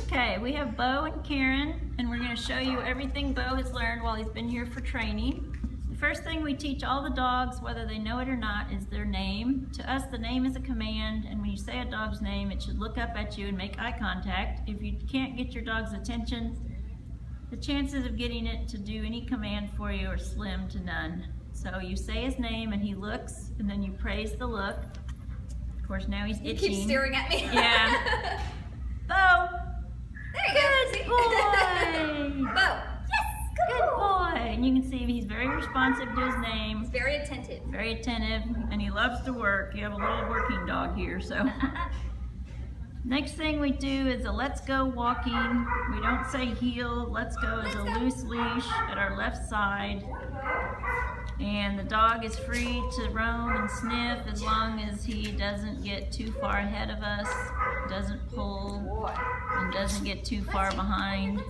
Okay, we have Beau and Karen, and we're going to show you everything Beau has learned while he's been here for training. The first thing we teach all the dogs, whether they know it or not, is their name. To us, the name is a command, and when you say a dog's name, it should look up at you and make eye contact. If you can't get your dog's attention, the chances of getting it to do any command for you are slim to none. So you say his name and he looks, and then you praise the look. Of course, now he's itching. He keeps staring at me. Yeah. Beau! There you Good go. boy! Beau. Yes, Good boy! And you can see he's very responsive to his name. He's very attentive. Very attentive, and he loves to work. You have a little working dog here, so. Next thing we do is a let's go walking. We don't say heel. Let's go is a loose leash at our left side. And the dog is free to roam and sniff as long as he doesn't get too far ahead of us, doesn't pull, and doesn't get too far behind.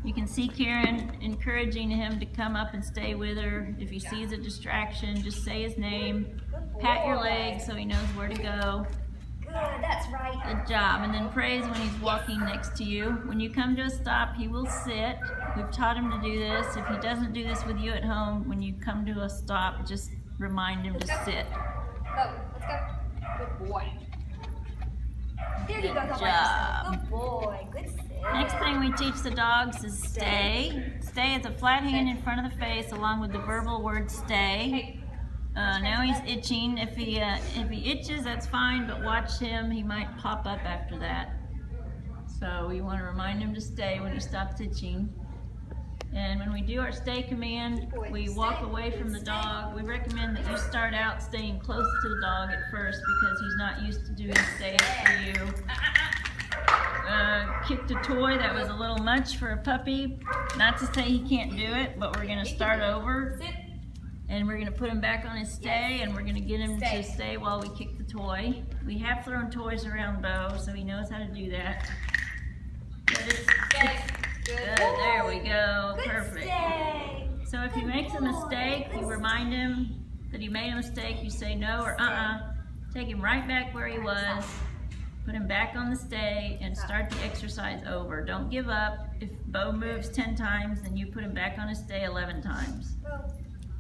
You can see Karen encouraging him to come up and stay with her. If he sees a distraction, just say his name, pat your leg so he knows where to go. Good, that's right. Good job. And then praise when he's walking next to you. When you come to a stop, he will sit. We've taught him to do this. If he doesn't do this with you at home, when you come to a stop, just remind him to sit. Go, let's go. Good boy. There you go. Good job. Good boy. Good sit. Next thing we teach the dogs is stay. Stay is a flat hand in front of the face along with the verbal word stay. Hey. Now he's itching. If he itches, that's fine, but watch him. He might pop up after that. So we want to remind him to stay when he stops itching. And when we do our stay command, we walk away from the dog. We recommend that you start out staying close to the dog at first because he's not used to doing stays for you. Kicked a toy, that was a little much for a puppy. Not to say he can't do it, but we're going to start over. And we're going to put him back on his stay, and we're going to get him to stay while we kick the toy. We have thrown toys around Beau, so he knows how to do that. But it's good. There we go. Perfect. So if he makes a mistake, you remind him that he made a mistake. You say no or Take him right back where he was. Put him back on the stay and start the exercise over. Don't give up. If Beau moves 10 times, then you put him back on his stay 11 times.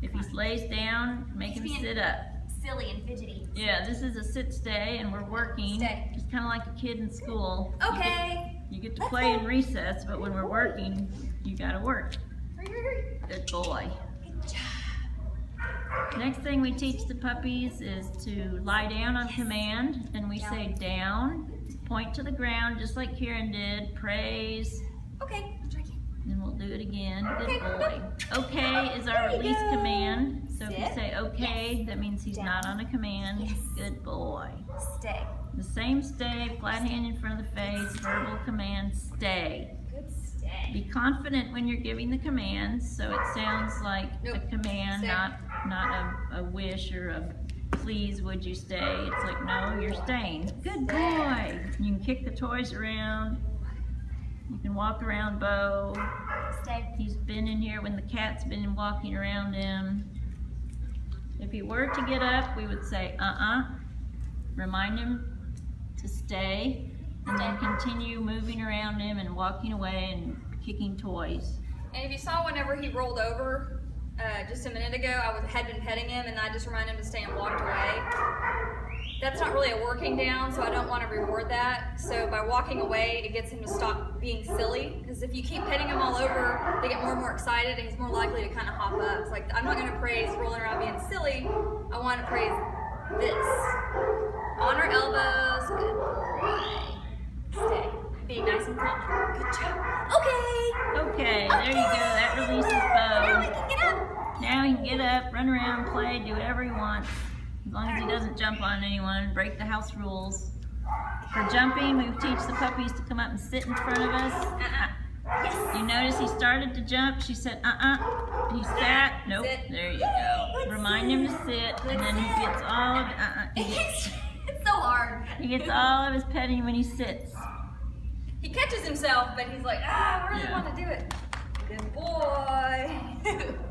If he lays down, make him sit up. Silly and fidgety. Yeah, this is a sit stay, and we're working. Just kind of like a kid in school. Okay. You get to play in recess, but when we're working, you gotta work. Good boy. Good job. Next thing we teach the puppies is to lie down on command, and we say down, point to the ground just like Karen did, praise. Okay, I'll try again. Then we'll do it again. Good boy. Okay is our release command. So if you say okay, that means he's not on a command. Good boy. Stay. The same stay, flat hand in front of the face, verbal command, stay. Good stay. Be confident when you're giving the commands, so it sounds like a command, not a wish or a please would you stay. It's like, no, you're staying. Good boy. You can kick the toys around. You can walk around Beau. He's been in here when the cat's been walking around him. If he were to get up, we would say remind him to stay, and then continue moving around him and walking away and kicking toys. And if you saw whenever he rolled over just a minute ago, I had been petting him and I just reminded him to stay and walked away. That's not really a working down, so I don't want to reward that. So by walking away, it gets him to stop being silly. Because if you keep petting him all over, they get more and more excited, and he's more likely to kind of hop up. It's like, I'm not going to praise rolling around being silly. I want to praise this. On our elbows. Good boy. Stay. Being nice and calm. Good job. Okay. Okay, there you go. That releases Beau. Now he can get up. Now he can get up, run around, play, do whatever he wants. As long as he doesn't jump on anyone, break the house rules. For jumping, we teach the puppies to come up and sit in front of us. You notice he started to jump. She said, He sat. Nope. There you go. Remind him to sit, and then he gets all of It's so hard. He gets all of his petting when he sits. He catches himself, but he's like, I really want to do it. Good boy.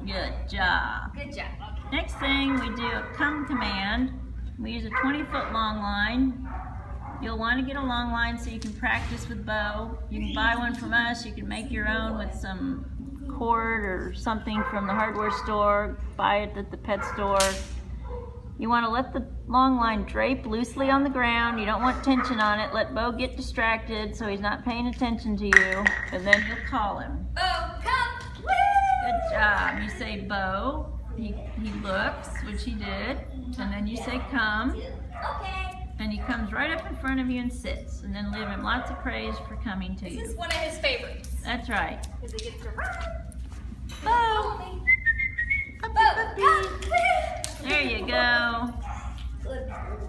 Good job. Good job. Next thing, we do a come command. We use a 20-foot long line. You'll want to get a long line so you can practice with Beau. You can buy one from us. You can make your own with some cord or something from the hardware store. Buy it at the pet store. You want to let the long line drape loosely on the ground. You don't want tension on it. Let Beau get distracted so he's not paying attention to you. And then you'll call him. Beau, come! Woo! Good job. You say Beau. He looks, which he did. And then you say come. Okay. And he comes right up in front of you and sits. And then leave him lots of praise for coming to you. This is one of his favorites. That's right. Because he gets to run. Beau. Beau, come! There you go.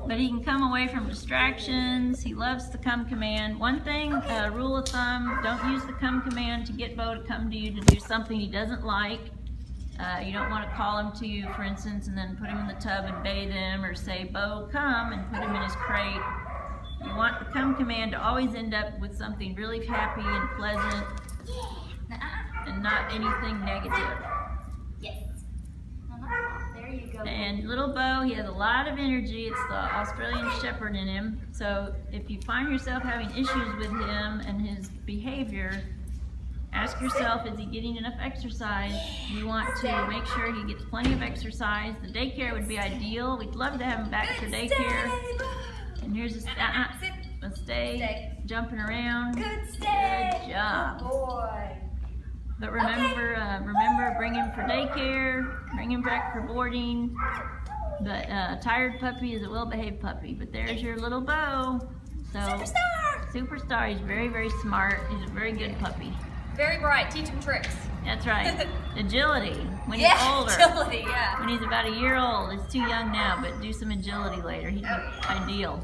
But he can come away from distractions. He loves the come command. One thing, rule of thumb, don't use the come command to get Beau to come to you to do something he doesn't like. You don't want to call him to you, for instance, and then put him in the tub and bathe him, or say, Beau, come, and put him in his crate. You want the come command to always end up with something really happy and pleasant, and not anything negative. Yes. There you go. And little Beau, he has a lot of energy. It's the Australian Shepherd in him. So if you find yourself having issues with him and his behavior, ask yourself, is he getting enough exercise? You want to make sure he gets plenty of exercise. The daycare would be ideal. We'd love to have him back for daycare. And here's a stay, jumping around. Good stay. Good job. Good boy. But remember, bring him for daycare, bring him back for boarding. But a tired puppy is a well-behaved puppy. But there's your little Beau. So superstar. He's very, very smart. He's a very good puppy. Very bright. Teach him tricks. That's right. Agility when he's older. Agility, yeah. When he's about a year old. He's too young now, but do some agility later. He's ideal.